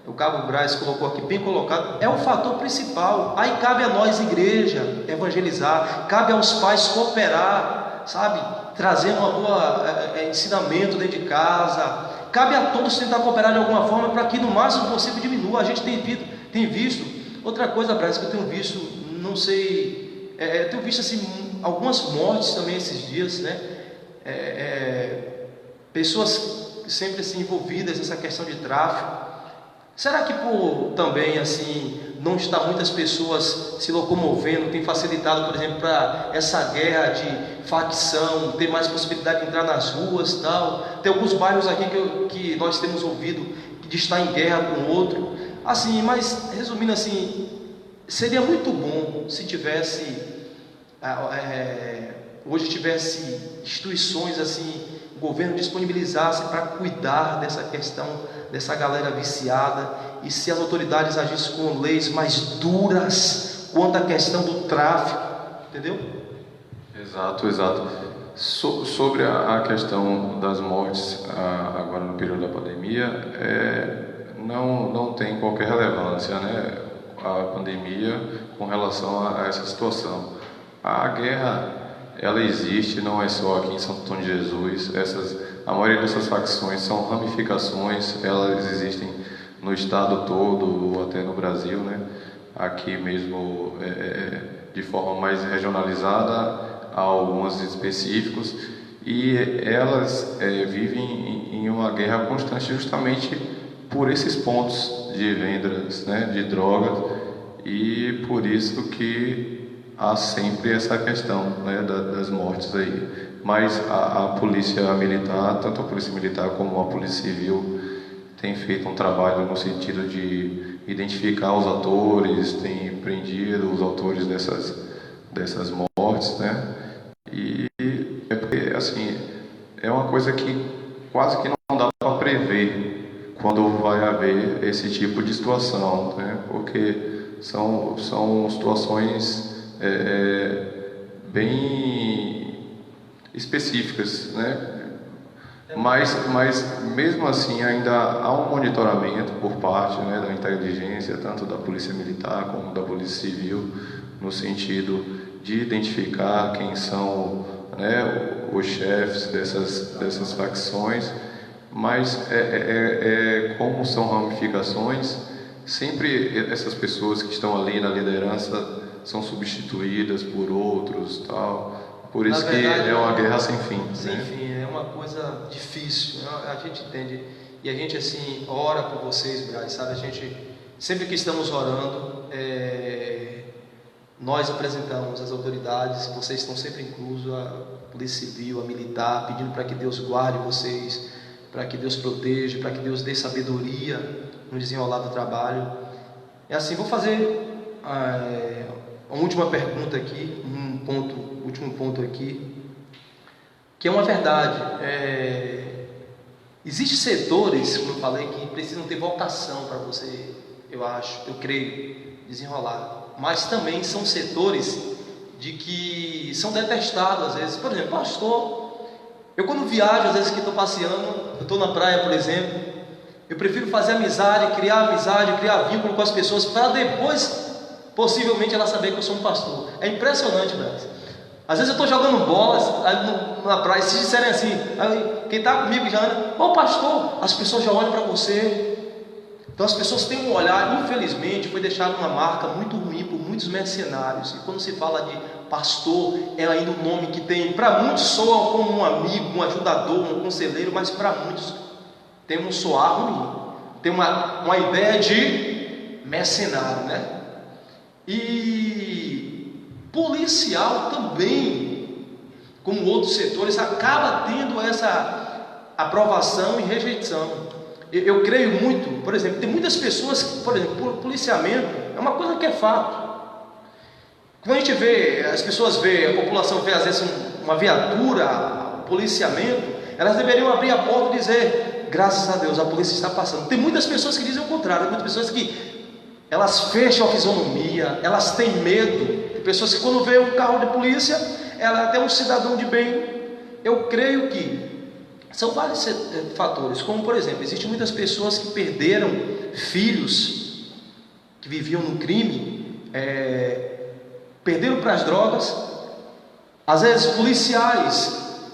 o Cabo Braz colocou aqui, bem colocado, é o fator principal. Aí cabe a nós, igreja, evangelizar, cabe aos pais cooperar, sabe? Trazer uma boa ensinamento dentro de casa. Cabe a todos tentar cooperar de alguma forma para que no máximo possível diminua. A gente tem visto, outra coisa, Braz, que eu tenho visto, não sei, eu tenho visto assim, algumas mortes também esses dias, né? Pessoas sempre assim, envolvidas nessa questão de tráfico. Será que por também assim não estar muitas pessoas se locomovendo tem facilitado, por exemplo, para essa guerra de facção, ter mais possibilidade de entrar nas ruas, tal? Tem alguns bairros aqui que nós temos ouvido de estar em guerra com o outro. Assim, mas resumindo assim, seria muito bom se tivesse hoje tivesse instituições assim, o governo disponibilizasse para cuidar dessa questão, dessa galera viciada, e se as autoridades agissem com leis mais duras quanto à questão do tráfico, entendeu? Exato. Sobre a questão das mortes agora no período da pandemia, não tem qualquer relevância, né, a pandemia com relação a essa situação. A guerra, ela existe, não é só aqui em Santo Antônio de Jesus. A maioria dessas facções são ramificações, elas existem no estado todo, ou até no Brasil, né? Aqui mesmo, de forma mais regionalizada, há algumas específicos, e elas vivem em uma guerra constante justamente por esses pontos de vendas, né, de drogas, e por isso que há sempre essa questão, né, das mortes aí. Mas a polícia militar, tanto a polícia militar como a polícia civil, tem feito um trabalho no sentido de identificar os autores, tem prendido os autores dessas mortes, né? E porque, assim, é uma coisa que quase que não dá para prever quando vai haver esse tipo de situação, né? Porque são situações bem específicas, né? Mas mesmo assim ainda há um monitoramento por parte, né, da inteligência, tanto da polícia militar como da polícia civil, no sentido de identificar quem são, né, os chefes dessas facções. Mas como são ramificações, sempre essas pessoas que estão ali na liderança são substituídas por outros, tal. Por isso que é uma guerra sem fim. Sem fim, é uma coisa difícil. A gente entende e a gente assim ora por vocês, Braz, sabe? A gente sempre que estamos orando, nós apresentamos as autoridades. Vocês estão sempre inclusos, a polícia civil, a militar, pedindo para que Deus guarde vocês, para que Deus proteja, para que Deus dê sabedoria no desenrolar do trabalho. É assim, vou fazer uma última pergunta aqui, último ponto aqui, que é uma verdade. Existem setores, como eu falei, que precisam ter vocação para você, eu creio, desenrolar. Mas também são setores de que são detestados às vezes. Por exemplo, pastor, eu quando viajo, às vezes que estou passeando, eu estou na praia, por exemplo, eu prefiro fazer amizade, criar vínculo com as pessoas, para depois, possivelmente, ela saber que eu sou um pastor. É impressionante, Brasil. Às vezes eu estou jogando bolas na praia, se disserem assim, quem está comigo já anda, ô pastor, as pessoas já olham para você. Então as pessoas têm um olhar, infelizmente, foi deixado uma marca muito ruim por muitos mercenários. E quando se fala de pastor, é ainda um nome que tem, para muitos soa como um amigo, um ajudador, um conselheiro, mas para muitos tem um soar ruim, tem uma ideia de mercenário, né? E policial também, como outros setores, acaba tendo essa aprovação e rejeição. Eu creio muito, por exemplo, tem muitas pessoas que, por exemplo, policiamento é uma coisa que é fato. Quando a gente vê, as pessoas vê, a população vê às vezes uma viatura, policiamento, elas deveriam abrir a porta e dizer, graças a Deus, a polícia está passando. Tem muitas pessoas que dizem o contrário, tem muitas pessoas que elas fecham a fisionomia, elas têm medo. Tem pessoas que quando vê um carro de polícia, ela é até um cidadão de bem. Eu creio que são vários fatores, como por exemplo, existem muitas pessoas que perderam filhos que viviam no crime, perderam para as drogas, às vezes policiais,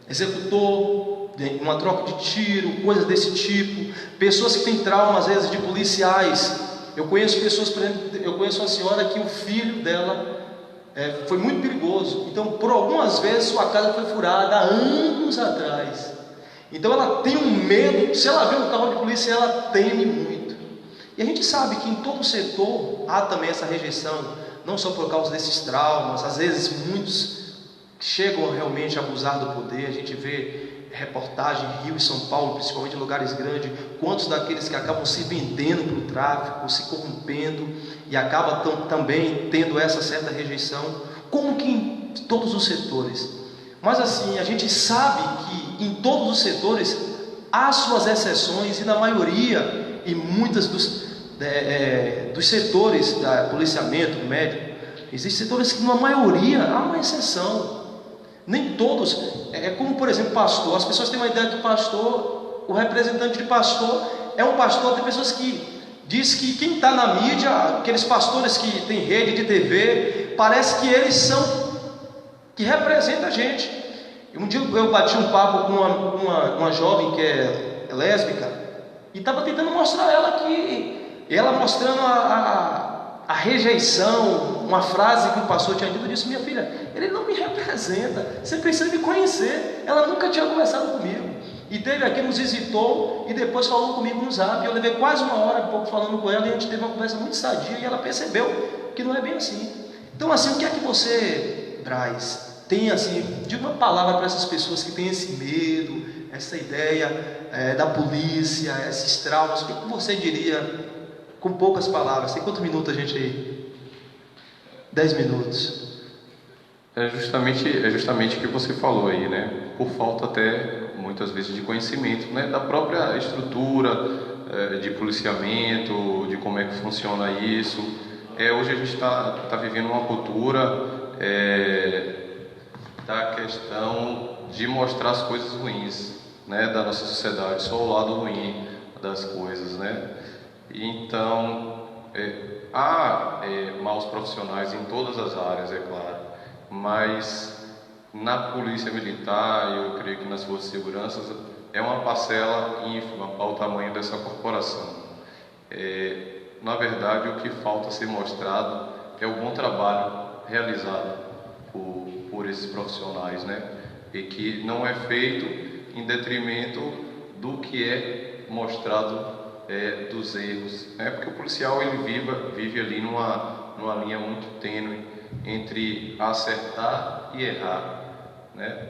executor, uma troca de tiro, coisas desse tipo, pessoas que têm trauma às vezes de policiais. Eu conheço pessoas, por exemplo, eu conheço uma senhora que o filho dela foi muito perigoso, então por algumas vezes sua casa foi furada há anos atrás. Então ela tem um medo, se ela vê um carro de polícia ela teme muito. E a gente sabe que em todo setor há também essa rejeição, não só por causa desses traumas, às vezes muitos chegam realmente a abusar do poder. A gente vê reportagem em Rio e São Paulo, principalmente em lugares grandes, quantos daqueles que acabam se vendendo para o tráfico, se corrompendo e acabam também tendo essa certa rejeição, como que em todos os setores. Mas assim, a gente sabe que em todos os setores há suas exceções, e na maioria, e muitas dos setores da policiamento, do médico, existem setores que na maioria há uma exceção. Nem todos, como por exemplo pastor. As pessoas têm uma ideia que pastor, o representante de pastor é um pastor. Tem pessoas que diz que quem está na mídia, aqueles pastores que têm rede de TV, parece que eles são, que representam a gente. Um dia eu bati um papo com uma jovem que é lésbica, e estava tentando mostrar ela mostrando a rejeição, uma frase que o pastor tinha dito. Eu disse, minha filha, ele não me representa, você precisa me conhecer. Ela nunca tinha conversado comigo, e teve aqui, nos visitou, e depois falou comigo no zap. Eu levei quase uma hora e pouco falando com ela, e a gente teve uma conversa muito sadia, e ela percebeu que não é bem assim. Então assim, o que é que você, Braz, tem assim, de uma palavra para essas pessoas que têm esse medo, essa ideia da polícia, esses traumas? O que você diria com poucas palavras? Tem quantos minutos a gente aí? 10 minutos. É justamente o que você falou aí, né? Por falta até, muitas vezes, de conhecimento, né? Da própria estrutura de policiamento, de como é que funciona isso. Hoje a gente está vivendo uma cultura da questão de mostrar as coisas ruins, né? Da nossa sociedade, só o lado ruim das coisas, né? Então, há maus profissionais em todas as áreas, é claro, mas na polícia militar, eu creio que nas forças de segurança, é uma parcela ínfima para o tamanho dessa corporação. Na verdade, o que falta ser mostrado é o bom trabalho realizado por esses profissionais, né? E que não é feito em detrimento do que é mostrado dos erros, né? Porque o policial ele vive ali numa linha muito tênue entre acertar e errar, né?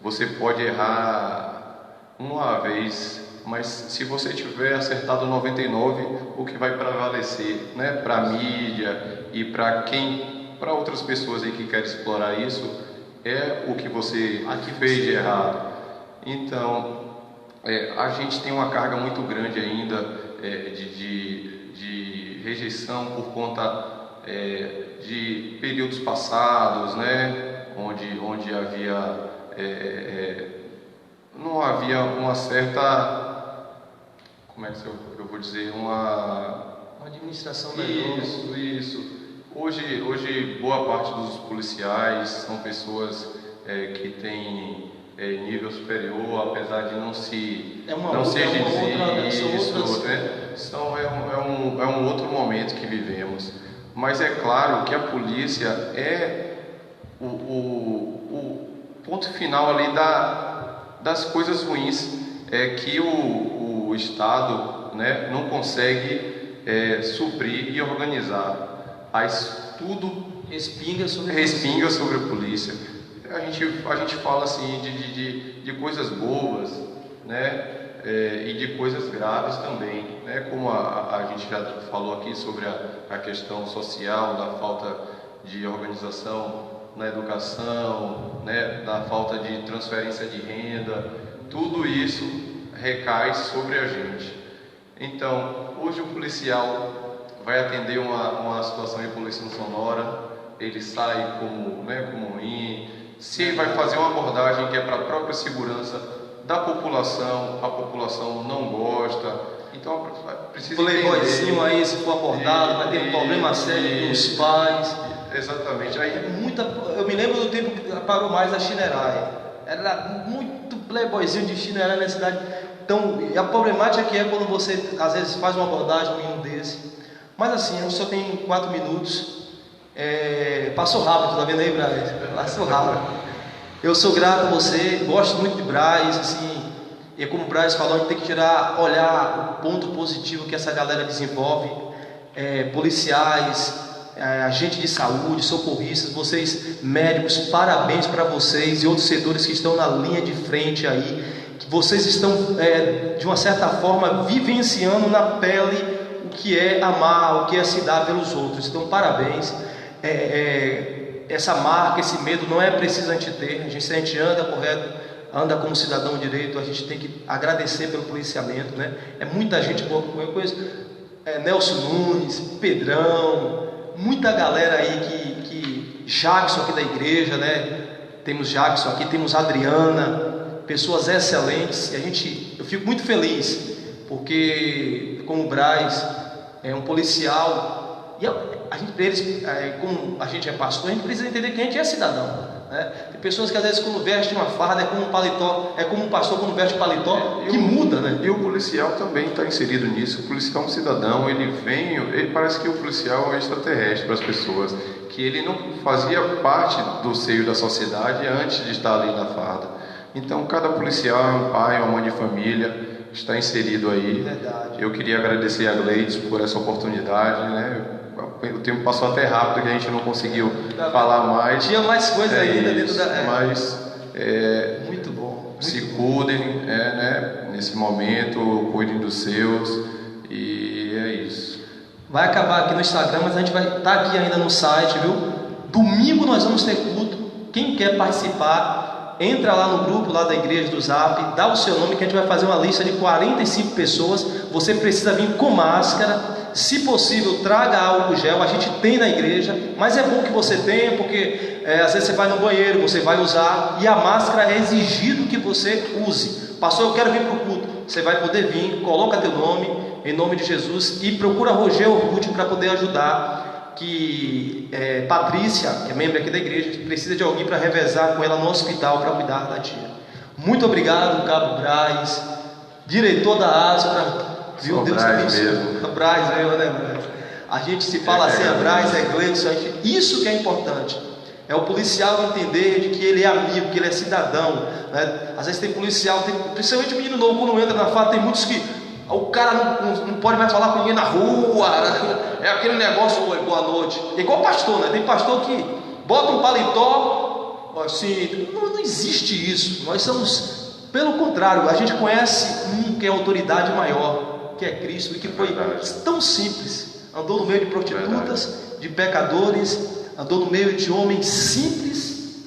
Você pode errar uma vez, mas se você tiver acertado 99, o que vai prevalecer, né? Para a mídia e para outras pessoas aí que querem explorar isso, é o que você fez de errado. Então, a gente tem uma carga muito grande ainda de rejeição por conta de períodos passados, né? Onde havia não havia uma certa, como é que eu vou dizer, uma administração melhor. Isso. Hoje boa parte dos policiais são pessoas que têm nível superior, apesar de não se dizer isso, né? É um outro momento que vivemos. Mas é claro que a polícia é o ponto final ali das coisas ruins que o Estado, né, não consegue suprir e organizar. Tudo respinga sobre a polícia. A gente fala assim de coisas boas, né? E de coisas graves também, né? Como a gente já falou aqui sobre a questão social, da falta de organização na educação, né? Da falta de transferência de renda, tudo isso recai sobre a gente. Então, hoje o policial vai atender uma situação de poluição sonora, ele sai como ruim. Se vai fazer uma abordagem que é para a própria segurança da população, a população não gosta, então precisa entender. Playboyzinho aí, se for abordado, vai ter um problema sério com os pais. Exatamente. Eu me lembro do tempo que parou mais a Chinerai. Era muito playboyzinho de Chinerai na cidade. Então, a problemática é quando você, às vezes, faz uma abordagem com um desse. Mas assim, eu só tenho 4 minutos. Passou rápido, tá vendo aí, Braz? Passou rápido. Eu sou grato a você, gosto muito de Braz, assim, e como o Braz falou, a gente tem que olhar o ponto positivo que essa galera desenvolve. Policiais, agentes de saúde, socorristas, vocês médicos, parabéns para vocês e outros setores que estão na linha de frente aí, que vocês estão, de uma certa forma, vivenciando na pele o que é amar, o que é se dar pelos outros. Então, parabéns. Essa marca, esse medo não é preciso a gente ter. Se a gente anda correto, anda como cidadão direito, a gente tem que agradecer pelo policiamento, né? É muita gente boa, eu conheço Nelson Nunes, Pedrão, muita galera aí que Jackson aqui da igreja, né? Temos Jackson aqui, temos Adriana, pessoas excelentes, e eu fico muito feliz, porque como o Braz é um policial, e como a gente é pastor, a gente precisa entender que a gente é cidadão, né? Tem pessoas que às vezes quando vestem uma farda é como um paletó, é como um pastor quando veste paletó, que muda, né? E o policial também está inserido nisso. O policial é um cidadão, ele parece que o policial é um extraterrestre para as pessoas, que ele não fazia parte do seio da sociedade antes de estar ali na farda. Então cada policial é um pai, uma mãe de família, está inserido aí. Verdade. Eu queria agradecer a Gleides por essa oportunidade, né? O tempo passou até rápido, que a gente não conseguiu falar mais. Tinha mais coisa ainda dentro da... Mas muito bom. Se cuidem, né? Nesse momento, cuidem dos seus, e é isso. Vai acabar aqui no Instagram, mas a gente vai estar aqui ainda no site, viu? Domingo nós vamos ter culto. Quem quer participar, entra lá no grupo lá da igreja do Zap, dá o seu nome que a gente vai fazer uma lista de 45 pessoas. Você precisa vir com máscara. Se possível, traga álcool gel, a gente tem na igreja, mas é bom que você tenha, porque às vezes você vai no banheiro, você vai usar, e a máscara é exigido que você use. Pastor, eu quero vir para o culto. Você vai poder vir, coloca teu nome, em nome de Jesus, e procura Rogel Ruth para poder ajudar, que Patrícia, que é membro aqui da igreja, precisa de alguém para revezar com ela no hospital, para cuidar da tia. Muito obrigado, Cabo Braz, diretor da ASPRA. Meu Deus, mesmo. Braz mesmo, né, Braz? A gente se fala assim, Braz, Gleidson, isso que é importante. É o policial entender de que ele é amigo, que ele é cidadão, né? Às vezes tem policial, principalmente menino novo, quando entra na farda, tem muitos que o cara não pode mais falar com ninguém na rua, né? É aquele negócio, oi, boa noite. É igual pastor, né? Tem pastor que bota um paletó, assim, não existe isso. Nós somos, pelo contrário, a gente conhece um que é autoridade maior, que é Cristo, e que foi tão simples, andou no meio de prostitutas, de pecadores, andou no meio de homens simples,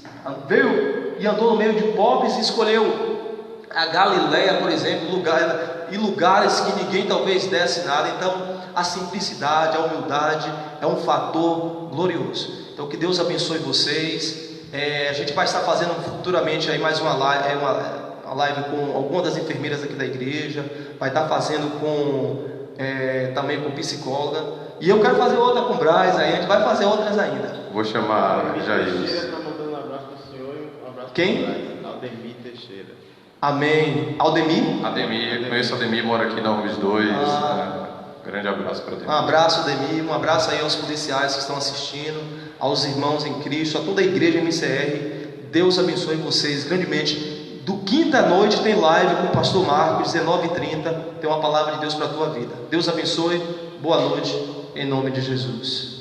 veio e andou no meio de pobres, e escolheu a Galileia, por exemplo, lugares que ninguém talvez desse nada. Então a simplicidade, a humildade é um fator glorioso. Então que Deus abençoe vocês. A gente vai estar fazendo futuramente aí mais uma live com alguma das enfermeiras aqui da igreja, vai estar fazendo com também com psicóloga. E eu quero fazer outra com o Braz, aí a gente vai fazer outras ainda. Vou chamar Jair. Está mandando um abraço para o senhor e um abraço Quem? para o Braz. Aldemir Teixeira. Amém. Aldemir? Ademir, conheço o Ademir, mora aqui na URGS 2. Grande abraço para Ademir. Um abraço, Ademir. Um abraço aí aos policiais que estão assistindo, aos irmãos em Cristo, a toda a igreja MCR. Deus abençoe vocês grandemente. Do quinta à noite tem live com o pastor Marcos, 19h30. Tem uma palavra de Deus para a tua vida. Deus abençoe. Boa noite, em nome de Jesus.